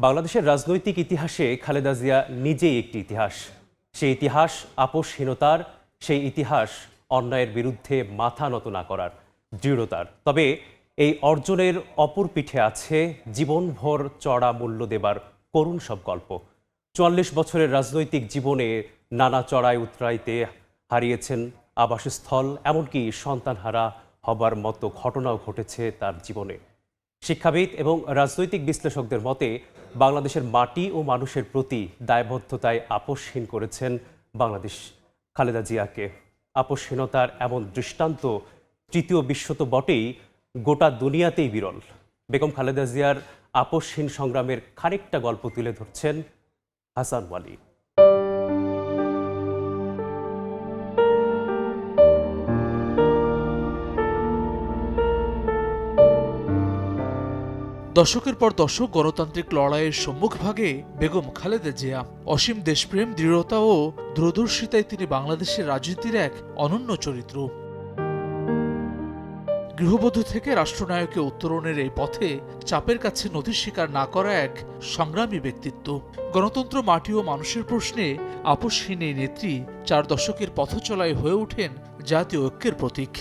বাংলাদেশের রাজনৈতিক ইতিহাসে খালেদা জিয়া নিজেই একটি ইতিহাস। সেই ইতিহাস আপোষহীনতার, সেই ইতিহাস অন্যায়ের বিরুদ্ধে মাথা নত না করার, দৃঢ়তার। তবে এই অর্জনের অপর পিঠে আছে জীবনভর চড়া মূল্য দেবার করুণ সব গল্প। ৪৪ বছরের রাজনৈতিক জীবনে নানা চড়াই উতরাইতে হারিয়েছেন আবাসস্থল, এমনকি সন্তানহারা হবার মতো ঘটনাও ঘটেছে তার জীবনে। শিক্ষাবিদ এবং রাজনৈতিক বিশ্লেষকদের মতে বাংলাদেশের মাটি ও মানুষের প্রতি দায়বদ্ধতায় আপোষহীন করেছেন বাংলাদেশ খালেদা জিয়াকে। আপোষহীনতার এমন দৃষ্টান্ত তৃতীয় বিশ্ব তো বটেই, গোটা দুনিয়াতেই বিরল। বেগম খালেদা জিয়ার আপোষহীন সংগ্রামের খানিকটা গল্প তুলে ধরছেন হাসান ওয়ালি। দশকের পর দশক গণতান্ত্রিক লড়াইয়ের সম্মুখভাগে বেগম খালেদা জিয়া। অসীম দেশপ্রেম, দৃঢ়তা ও দূরদর্শিতায় তিনি বাংলাদেশের রাজনীতির এক অনন্য চরিত্র। গৃহবধূ থেকে রাষ্ট্রনায়কে উত্তরণের এই পথে চাপের কাছে নথি স্বীকার না করা এক সংগ্রামী ব্যক্তিত্ব। গণতন্ত্র, মাটি ও মানুষের প্রশ্নে আপোষহীন এই নেত্রী 4 দশকের পথচলায় হয়ে ওঠেন জাতীয় ঐক্যের প্রতীক।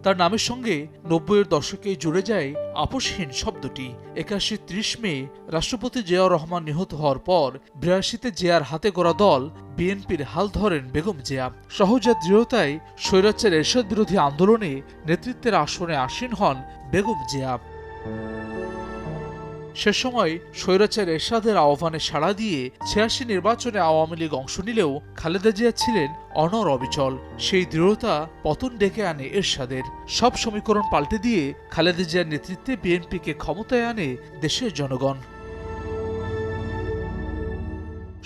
তার নামের সঙ্গে 90-এর দশকে জুড়ে যায় আপোষহীন শব্দটি। 81-30 মে রাষ্ট্রপতি জিয়াউর রহমান নিহত হওয়ার পর 82-তে জিয়ার হাতে গড়া দল বিএনপির হাল ধরেন বেগম জিয়া। সহজাত দৃঢ়তায় স্বৈরাচার এরশাদ বিরোধী আন্দোলনে নেতৃত্বের আসনে আসীন হন বেগম জিয়া। সে সময় স্বৈরাচার এরশাদের আহ্বানে সাড়া দিয়ে 86 নির্বাচনে আওয়ামী লীগ অংশ নিলেও খালেদা জিয়া ছিলেন অনড় অবিচল। সেই দৃঢ়তা পতন ডেকে আনে এরশাদের। সব সমীকরণ পাল্টে দিয়ে খালেদা জিয়ার নেতৃত্বে বিএনপিকে ক্ষমতায় আনে দেশের জনগণ।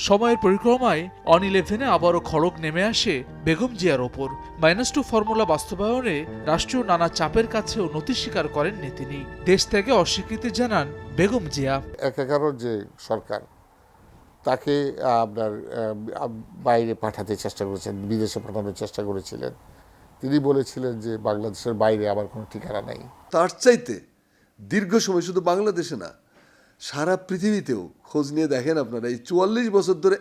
সময়ের পরিক্রমায় অন-11-এ আবারও খড়গ নেমে আসে বেগম জিয়ার ওপর। -2 ফর্মুলা বাস্তবায়নে রাষ্ট্রীয় নানা চাপের কাছেও নতি স্বীকার করেননি তিনি। দেশ থেকে অস্বীকৃতি জানান বেগম জিয়া। 11 যে সরকার তাকে আপনার বাইরে পাঠাতে চেষ্টা করেছেন, বিদেশে পাঠানোর চেষ্টা করেছিলেন। তিনি বলেছিলেন যে বাংলাদেশের বাইরে আমার কোনো ঠিকানা নাই। তার চাইতে দীর্ঘ সময় শুধু বাংলাদেশে না, সারা পৃথিবীতেও খোঁজ নিয়ে দেখেন আপনারা, এই 44 বছর ধরে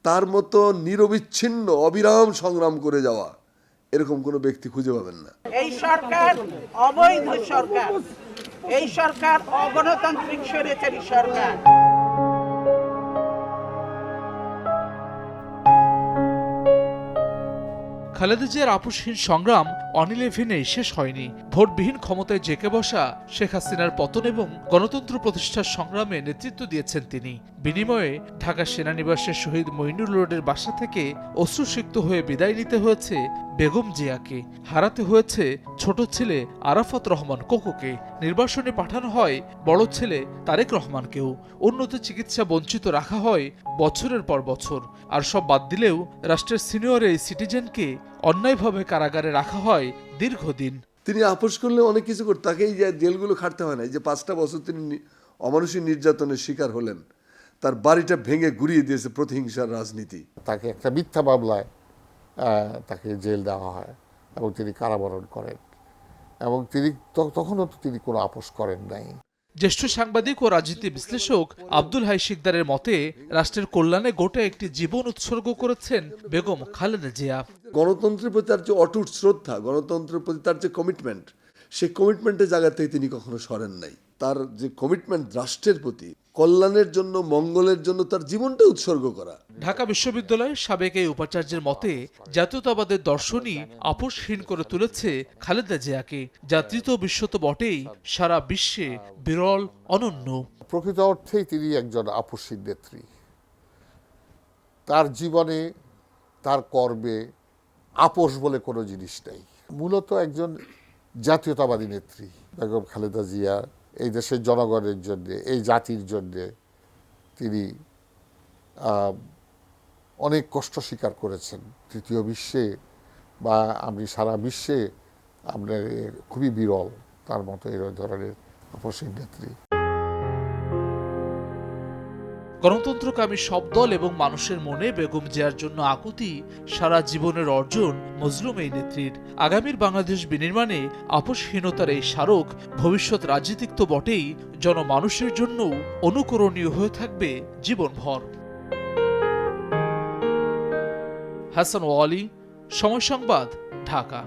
তার মতো নিরবিচ্ছিন্ন অবিরাম সংগ্রাম করে যাওয়া এরকম কোনো ব্যক্তি খুঁজে পাবেন না। এই সরকার অবৈধ সরকার, এই সরকার অগণতান্ত্রিক স্বৈরাচারী সরকার। খালেদা জিয়ার আপোষহীন সংগ্রাম অন-11-এ শেষ হয়নি। ভোটবিহীন ক্ষমতায় জেকে বসা শেখ হাসিনার পতন এবং গণতন্ত্র প্রতিষ্ঠার সংগ্রামে নেতৃত্ব দিয়েছেন তিনি। বিনিময়ে ঢাকা সেনানিবাসের শহীদ মঈনুল রোডের বাসা থেকে অশ্রুসিক্ত হয়ে বিদায় নিতে হয়েছে বেগম জিয়াকে। হারাতে হয়েছে ছোট ছেলে আরাফাত রহমান কোকোকে। নির্বাসনে পাঠানো হয় বড় ছেলে তারেক রহমানকেও। উন্নত চিকিৎসা বঞ্চিত রাখা হয় বছরের পর বছর। আর সব বাদ দিলেও রাষ্ট্রের সিনিয়র এই সিটিজেনকে অন্যায়ভাবে কারাগারে রাখা হয় দীর্ঘদিন। তিনি আপোষ করলে অনেক কিছু করতেন, তাকে এই যে জেলগুলো খাটতে হয় না। এই যে 5টা বছর তিনি অমানুষিক নির্যাতনের শিকার হলেন, তার বাড়িটা ভেঙে গুড়িয়ে দিয়েছে প্রতিহিংসার রাজনীতি। তাকে একটা মিথ্যা মামলায় তাকে জেল দেওয়া হয় এবং তিনি কারাবরণ করেন, এবং তিনি তখনও তিনি কোনো আপোষ করেন নাই। জ্যেষ্ঠ সাংবাদিক ও রাজনীতি বিশ্লেষক আব্দুল হাই শিকদারের মতে রাষ্ট্রের কল্যাণে গোটা একটি জীবন উৎসর্গ করেছেন বেগম খালেদা জিয়া। গণতন্ত্রের প্রতি তার যে অটুট শ্রদ্ধা, গণতন্ত্রের প্রতি তার যে কমিটমেন্ট, সেই কমিটমেন্টের জায়গা থেকে তিনি কখনো সরেন নাই। তার যে কমিটমেন্ট রাষ্ট্রের প্রতি, কল্যাণের জন্য, মঙ্গলের জন্য তার জীবনটা উৎসর্গ করা। ঢাকা বিশ্ববিদ্যালয়ের সাবেক এই উপাচার্যের মতে জাতীয়তাবাদের দর্শনই আপোষহীন করে তুলেছে খালেদা জিয়াকে, যা তৃতীয় বিশ্ব তো বটেই, সারা বিশ্বে বিরল, অনন্য। প্রকৃত অর্থেই তিনি একজন আপোষহীন নেত্রী। তার জীবনে, তার কর্মে আপোষ বলে কোনো জিনিস নেই। মূলত একজন জাতীয়তাবাদী নেত্রী বেগম খালেদা জিয়া এই দেশের জনগণের জন্যে, এই জাতির জন্যে তিনি অনেক কষ্ট স্বীকার করেছেন। তৃতীয় বিশ্বে বা আমি সারা বিশ্বে আপনার খুবই বিরল তার মতো এই ধরনের আপোষহীন নেত্রী। গণতন্ত্রকামী সব দল এবং মানুষের মনে বেগম জিয়ার জন্য আকুতি, সারা জীবনের অর্জন মজলুম এই নেত্রীর। আগামীর বাংলাদেশ বিনির্মাণে আপোষহীনতার এই স্মারক ভবিষ্যৎ রাজনীতিক তো বটেই, জনমানুষের জন্যও অনুকরণীয় হয়ে থাকবে জীবনভর। হাসান ওয়ালি, সময় সংবাদ, ঢাকা।